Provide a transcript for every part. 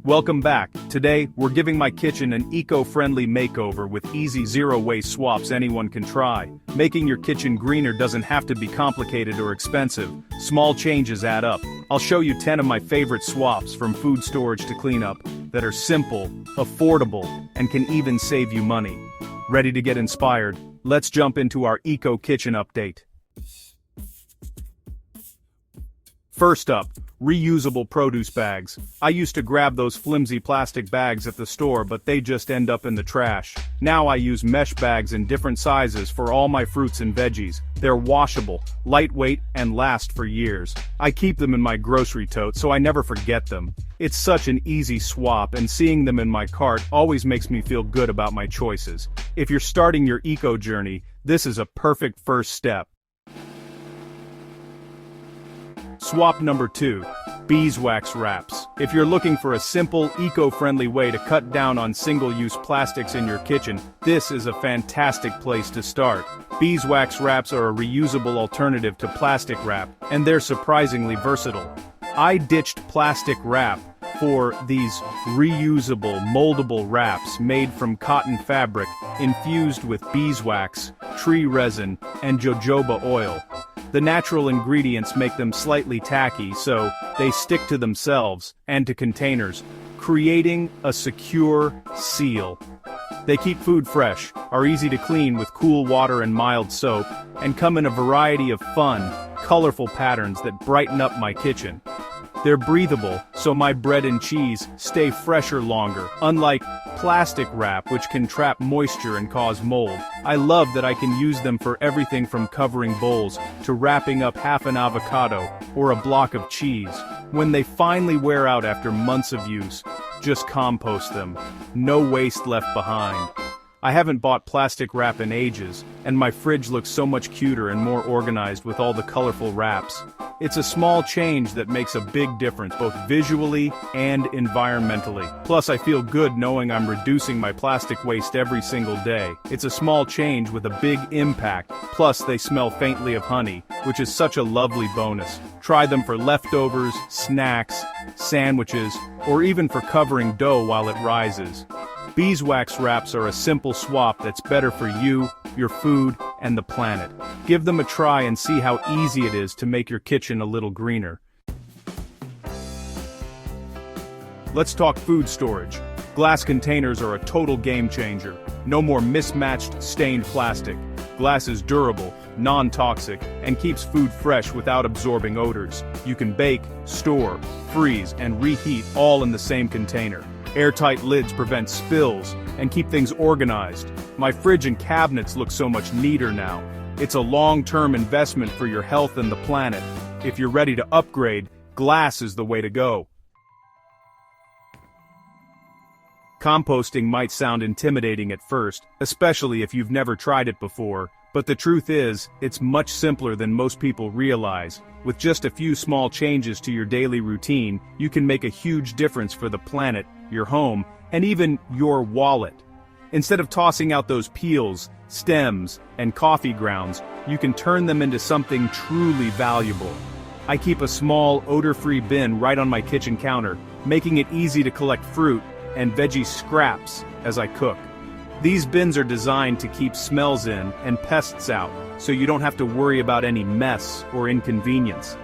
Welcome back. Today, we're giving my kitchen an eco-friendly makeover with easy zero-waste swaps anyone can try. Making your kitchen greener doesn't have to be complicated or expensive. Small changes add up. I'll show you 10 of my favorite swaps from food storage to cleanup that are simple, affordable, and can even save you money. Ready to get inspired? Let's jump into our eco-kitchen update. First up, reusable produce bags. I used to grab those flimsy plastic bags at the store, but they just end up in the trash. Now I use mesh bags in different sizes for all my fruits and veggies. They're washable, lightweight, and last for years. I keep them in my grocery tote so I never forget them. It's such an easy swap, and seeing them in my cart always makes me feel good about my choices. If you're starting your eco journey, this is a perfect first step. Swap number 2. Beeswax wraps. If you're looking for a simple, eco-friendly way to cut down on single-use plastics in your kitchen, this is a fantastic place to start. Beeswax wraps are a reusable alternative to plastic wrap, and they're surprisingly versatile. I ditched plastic wrap for these reusable, moldable wraps made from cotton fabric infused with beeswax, tree resin, and jojoba oil. The natural ingredients make them slightly tacky, so they stick to themselves and to containers, creating a secure seal. They keep food fresh, are easy to clean with cool water and mild soap, and come in a variety of fun, colorful patterns that brighten up my kitchen. They're breathable, so my bread and cheese stay fresher longer, unlike plastic wrap which can trap moisture and cause mold. I love that I can use them for everything from covering bowls to wrapping up half an avocado or a block of cheese. When they finally wear out after months of use, just compost them. No waste left behind. I haven't bought plastic wrap in ages, and my fridge looks so much cuter and more organized with all the colorful wraps. It's a small change that makes a big difference both visually and environmentally. Plus I feel good knowing I'm reducing my plastic waste every single day. It's a small change with a big impact, plus they smell faintly of honey, which is such a lovely bonus. Try them for leftovers, snacks, sandwiches, or even for covering dough while it rises. Beeswax wraps are a simple swap that's better for you, your food, and the planet. Give them a try and see how easy it is to make your kitchen a little greener. Let's talk food storage. Glass containers are a total game changer. No more mismatched, stained plastic. Glass is durable, non-toxic, and keeps food fresh without absorbing odors. You can bake, store, freeze, and reheat all in the same container. Airtight lids prevent spills and keep things organized. My fridge and cabinets look so much neater now. It's a long-term investment for your health and the planet. If you're ready to upgrade, glass is the way to go. Composting might sound intimidating at first, especially if you've never tried it before, but the truth is, it's much simpler than most people realize. With just a few small changes to your daily routine, you can make a huge difference for the planet, your home, and even your wallet. Instead of tossing out those peels, stems, and coffee grounds, you can turn them into something truly valuable. I keep a small, odor-free bin right on my kitchen counter, making it easy to collect fruit and veggie scraps as I cook. These bins are designed to keep smells in and pests out, so you don't have to worry about any mess or inconvenience.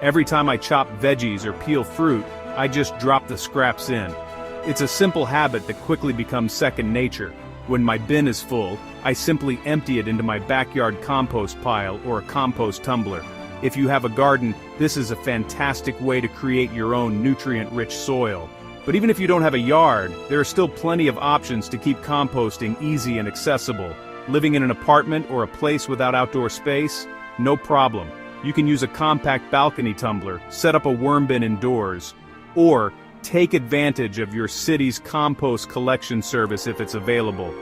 Every time I chop veggies or peel fruit, I just drop the scraps in. It's a simple habit that quickly becomes second nature. When my bin is full, I simply empty it into my backyard compost pile or a compost tumbler. If you have a garden, this is a fantastic way to create your own nutrient-rich soil. But even if you don't have a yard, there are still plenty of options to keep composting easy and accessible. Living in an apartment or a place without outdoor space? No problem. You can use a compact balcony tumbler, set up a worm bin indoors, or take advantage of your city's compost collection service if it's available.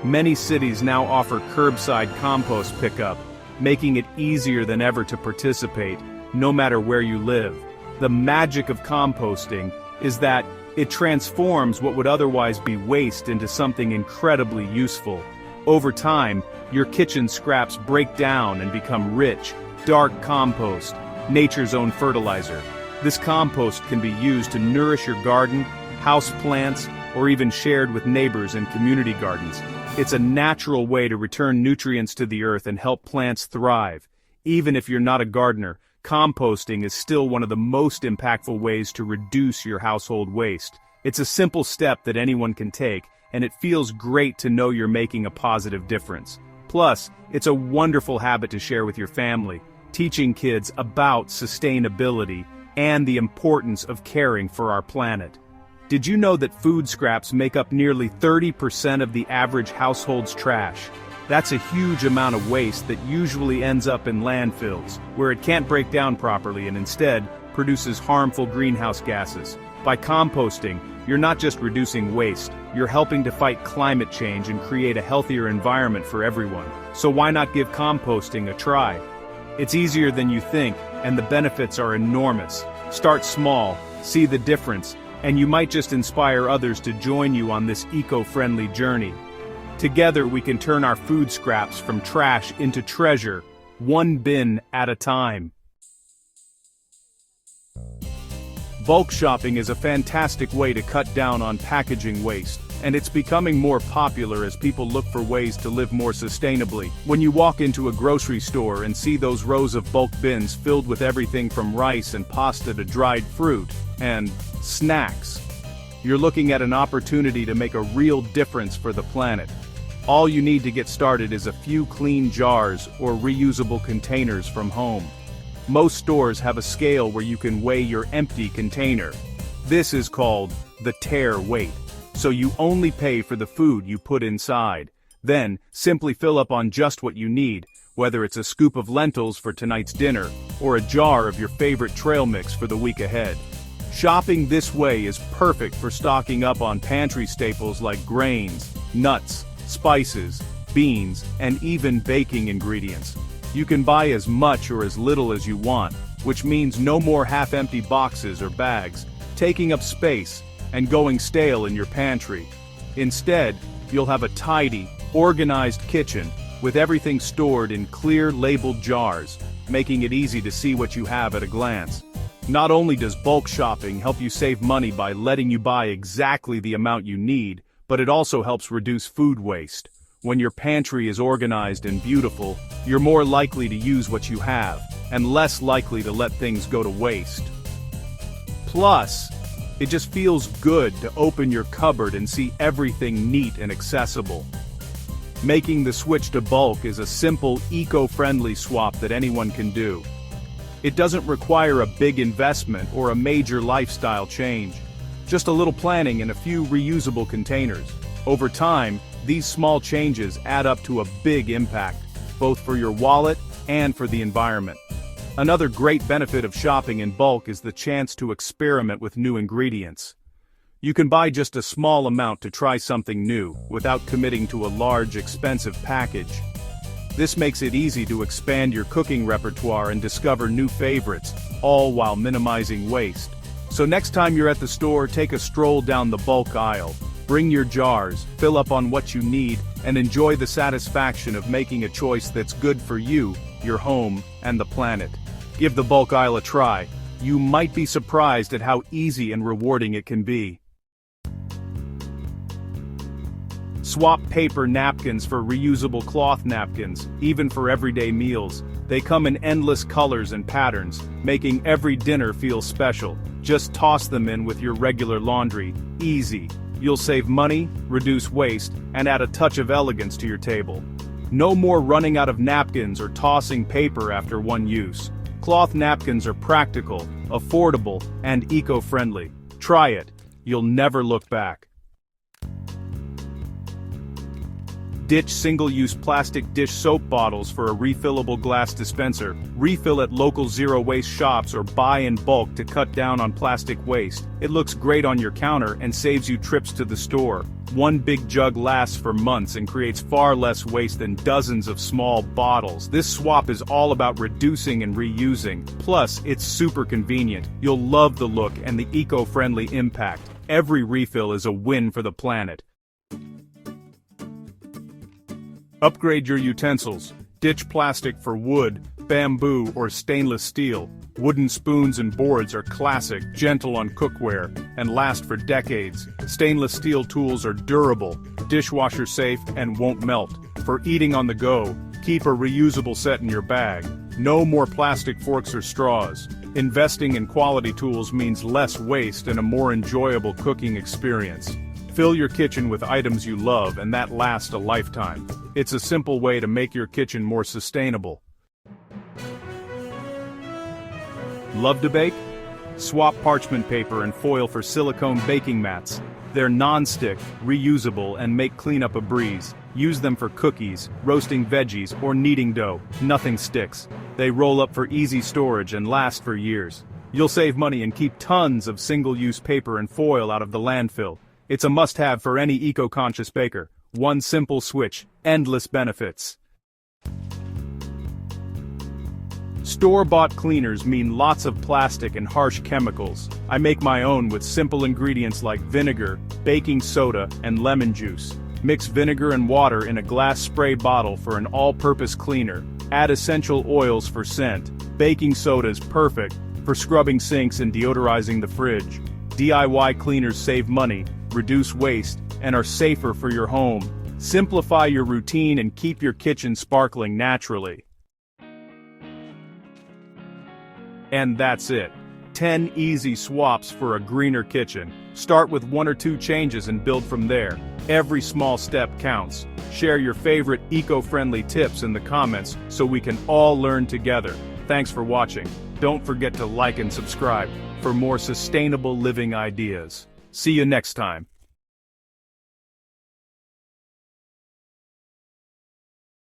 Many cities now offer curbside compost pickup, making it easier than ever to participate, no matter where you live. The magic of composting is that it transforms what would otherwise be waste into something incredibly useful. Over time, your kitchen scraps break down and become rich, dark compost, nature's own fertilizer. This compost can be used to nourish your garden, house plants, or even shared with neighbors and community gardens. It's a natural way to return nutrients to the earth and help plants thrive. Even if you're not a gardener, composting is still one of the most impactful ways to reduce your household waste. It's a simple step that anyone can take, and it feels great to know you're making a positive difference. Plus, it's a wonderful habit to share with your family, teaching kids about sustainability and the importance of caring for our planet. Did you know that food scraps make up nearly 30% of the average household's trash? That's a huge amount of waste that usually ends up in landfills, where it can't break down properly and instead produces harmful greenhouse gases. By composting, you're not just reducing waste, you're helping to fight climate change and create a healthier environment for everyone. So why not give composting a try? It's easier than you think, and the benefits are enormous. Start small, see the difference, and you might just inspire others to join you on this eco-friendly journey. Together we can turn our food scraps from trash into treasure, one bin at a time. Bulk shopping is a fantastic way to cut down on packaging waste, and it's becoming more popular as people look for ways to live more sustainably. When you walk into a grocery store and see those rows of bulk bins filled with everything from rice and pasta to dried fruit and snacks, you're looking at an opportunity to make a real difference for the planet. All you need to get started is a few clean jars or reusable containers from home. Most stores have a scale where you can weigh your empty container. This is called the tare weight, so you only pay for the food you put inside. Then, simply fill up on just what you need, whether it's a scoop of lentils for tonight's dinner, or a jar of your favorite trail mix for the week ahead. Shopping this way is perfect for stocking up on pantry staples like grains, nuts, spices, beans, and even baking ingredients. You can buy as much or as little as you want, which means no more half-empty boxes or bags, taking up space, and going stale in your pantry. Instead, you'll have a tidy, organized kitchen, with everything stored in clear labeled jars, making it easy to see what you have at a glance. Not only does bulk shopping help you save money by letting you buy exactly the amount you need, but it also helps reduce food waste. When your pantry is organized and beautiful, you're more likely to use what you have, and less likely to let things go to waste. Plus, it just feels good to open your cupboard and see everything neat and accessible. Making the switch to bulk is a simple, eco-friendly swap that anyone can do. It doesn't require a big investment or a major lifestyle change. Just a little planning and a few reusable containers. Over time, these small changes add up to a big impact, both for your wallet and for the environment. Another great benefit of shopping in bulk is the chance to experiment with new ingredients. You can buy just a small amount to try something new, without committing to a large, expensive package. This makes it easy to expand your cooking repertoire and discover new favorites, all while minimizing waste. So next time you're at the store, take a stroll down the bulk aisle. Bring your jars, fill up on what you need, and enjoy the satisfaction of making a choice that's good for you, your home, and the planet. Give the bulk aisle a try. You might be surprised at how easy and rewarding it can be. Swap paper napkins for reusable cloth napkins, even for everyday meals. They come in endless colors and patterns, making every dinner feel special. Just toss them in with your regular laundry. Easy. You'll save money, reduce waste, and add a touch of elegance to your table. No more running out of napkins or tossing paper after one use. Cloth napkins are practical, affordable, and eco-friendly. Try it. You'll never look back. Ditch single-use plastic dish soap bottles for a refillable glass dispenser. Refill at local zero-waste shops or buy in bulk to cut down on plastic waste. It looks great on your counter and saves you trips to the store. One big jug lasts for months and creates far less waste than dozens of small bottles. This swap is all about reducing and reusing. Plus, it's super convenient. You'll love the look and the eco-friendly impact. Every refill is a win for the planet. Upgrade your utensils. Ditch plastic for wood, bamboo, or stainless steel. Wooden spoons and boards are classic, gentle on cookware, and last for decades. Stainless steel tools are durable, dishwasher safe, and won't melt. For eating on the go, keep a reusable set in your bag. No more plastic forks or straws. Investing in quality tools means less waste and a more enjoyable cooking experience. Fill your kitchen with items you love and that last a lifetime. It's a simple way to make your kitchen more sustainable. Love to bake? Swap parchment paper and foil for silicone baking mats. They're non-stick, reusable, and make cleanup a breeze. Use them for cookies, roasting veggies, or kneading dough. Nothing sticks. They roll up for easy storage and last for years. You'll save money and keep tons of single-use paper and foil out of the landfill. It's a must-have for any eco-conscious baker. One simple switch, endless benefits. Store-bought cleaners mean lots of plastic and harsh chemicals. I make my own with simple ingredients like vinegar, baking soda, and lemon juice. Mix vinegar and water in a glass spray bottle for an all-purpose cleaner. Add essential oils for scent. Baking soda is perfect for scrubbing sinks and deodorizing the fridge. DIY cleaners save money, reduce waste, and are safer for your home. Simplify your routine and keep your kitchen sparkling naturally. And that's it. 10 easy swaps for a greener kitchen. Start with 1 or 2 changes and build from there. Every small step counts. Share your favorite eco-friendly tips in the comments so we can all learn together. Thanks for watching. Don't forget to like and subscribe for more sustainable living ideas. See you next time.